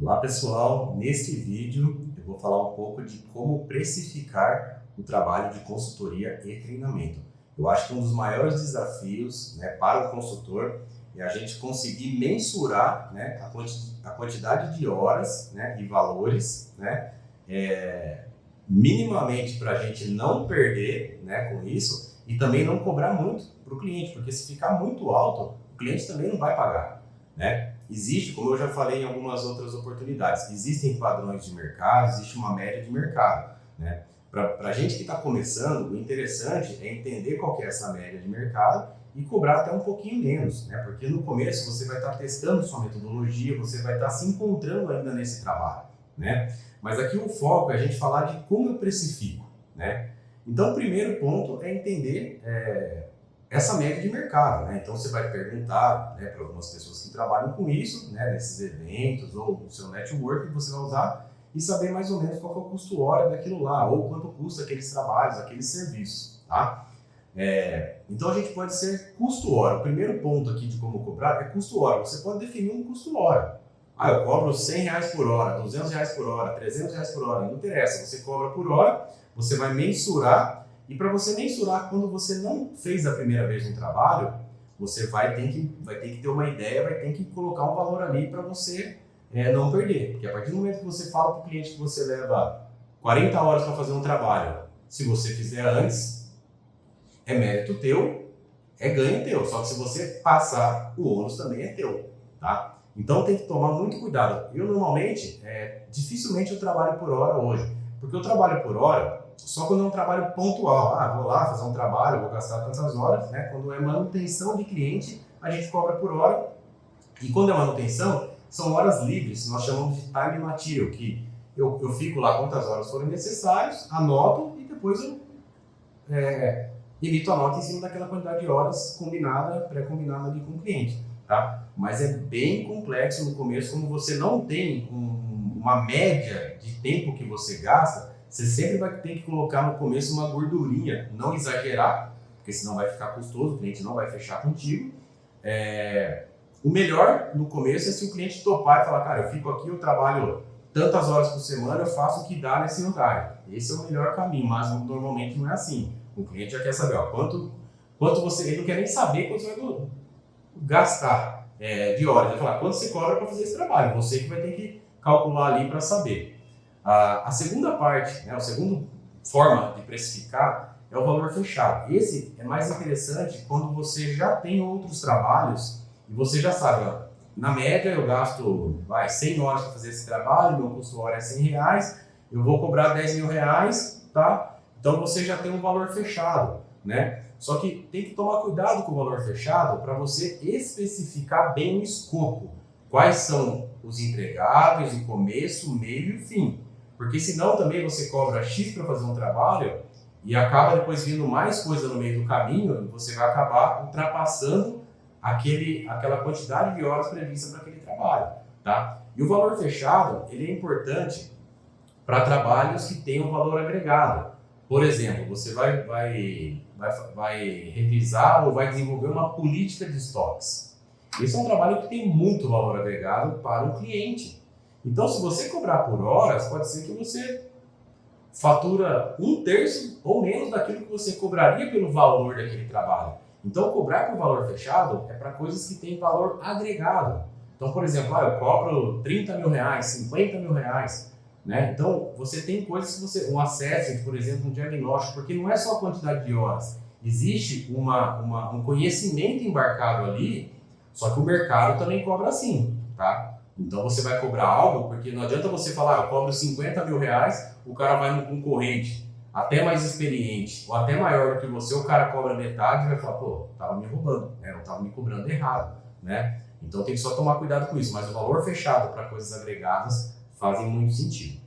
Olá pessoal, neste vídeo eu vou falar um pouco de como precificar o trabalho de consultoria e treinamento. Eu acho que um dos maiores desafios, para o consultor é a gente conseguir mensurar, a quantidade de horas, e valores, minimamente para a gente não perder, com isso, e também não cobrar muito para o cliente, porque se ficar muito alto, o cliente também não vai pagar, Existe, como eu já falei em algumas outras oportunidades, existem padrões de mercado, existe uma média de mercado, Para a gente que está começando, o interessante é entender qual que é essa média de mercado e cobrar até um pouquinho menos, Porque no começo você vai estar testando sua metodologia, você vai estar se encontrando ainda nesse trabalho, Mas aqui o foco é a gente falar de como eu precifico, Então o primeiro ponto é entender essa média de mercado, Então você vai perguntar para algumas pessoas que trabalham com isso, nesses eventos ou no seu network que você vai usar e saber mais ou menos qual que é o custo hora daquilo lá ou quanto custa aqueles trabalhos, aqueles serviços, tá? Então a gente pode ser custo hora. O primeiro ponto aqui de como cobrar é custo hora. Você pode definir um custo hora. Eu cobro R$100 por hora, R$200 por hora, R$300 por hora, não interessa. Você cobra por hora, você vai mensurar. E para você mensurar, quando você não fez a primeira vez um trabalho, você vai ter que ter uma ideia, vai ter que colocar um valor ali para você não perder. Porque a partir do momento que você fala para o cliente que você leva 40 horas para fazer um trabalho, se você fizer antes, é mérito teu, é ganho teu. Só que se você passar, o ônus também é teu, tá? Então tem que tomar muito cuidado. Eu normalmente, dificilmente eu trabalho por hora hoje. Porque eu trabalho por hora só quando é um trabalho pontual. Vou lá fazer um trabalho, vou gastar tantas horas, Quando é manutenção de cliente, a gente cobra por hora. E quando é manutenção, são horas livres, nós chamamos de time material, que eu fico lá quantas horas forem necessárias, anoto e depois eu emito a nota em cima daquela quantidade de horas combinada, pré-combinada ali com o cliente, tá? Mas é bem complexo no começo, como você não tem uma média de tempo que você gasta, você sempre vai ter que colocar no começo uma gordurinha, não exagerar, porque senão vai ficar custoso, o cliente não vai fechar contigo. O melhor no começo é se o cliente topar e falar, cara, eu fico aqui, eu trabalho tantas horas por semana, eu faço o que dá nesse lugar. Esse é o melhor caminho, mas normalmente não é assim. O cliente já quer saber, quanto você, ele não quer nem saber quanto você vai gastar de horas. Ele vai falar, quanto você cobra para fazer esse trabalho? Você que vai ter que calcular ali para saber. A segunda parte, a segunda forma de precificar é o valor fechado. Esse é mais interessante quando você já tem outros trabalhos e você já sabe, na média eu gasto 100 horas para fazer esse trabalho, meu custo hora é R$100, eu vou cobrar R$10.000, tá? Então você já tem um valor fechado, Só que tem que tomar cuidado com o valor fechado para você especificar bem o escopo. Quais são os entregáveis, o começo, o meio e o fim. Porque senão também você cobra X para fazer um trabalho e acaba depois vindo mais coisa no meio do caminho e você vai acabar ultrapassando aquela quantidade de horas prevista para aquele trabalho, tá? E o valor fechado, ele é importante para trabalhos que tenham valor agregado. Por exemplo, você vai revisar ou vai desenvolver uma política de estoques. Esse é um trabalho que tem muito valor agregado para o cliente. Então, se você cobrar por horas, pode ser que você fatura 1/3 ou menos daquilo que você cobraria pelo valor daquele trabalho. Então, cobrar por valor fechado é para coisas que têm valor agregado. Então, por exemplo, eu cobro R$30.000, R$50.000, Então, você tem coisas que um assessment, por exemplo, um diagnóstico, porque não é só a quantidade de horas. Existe um conhecimento embarcado ali, só que o mercado também cobra assim, tá? Então você vai cobrar algo, porque não adianta você falar, eu cobro R$50.000, o cara vai no concorrente, até mais experiente, ou até maior do que você, o cara cobra metade e vai falar, tava me roubando, eu tava me cobrando errado, Então tem que só tomar cuidado com isso, mas o valor fechado para coisas agregadas fazem muito sentido.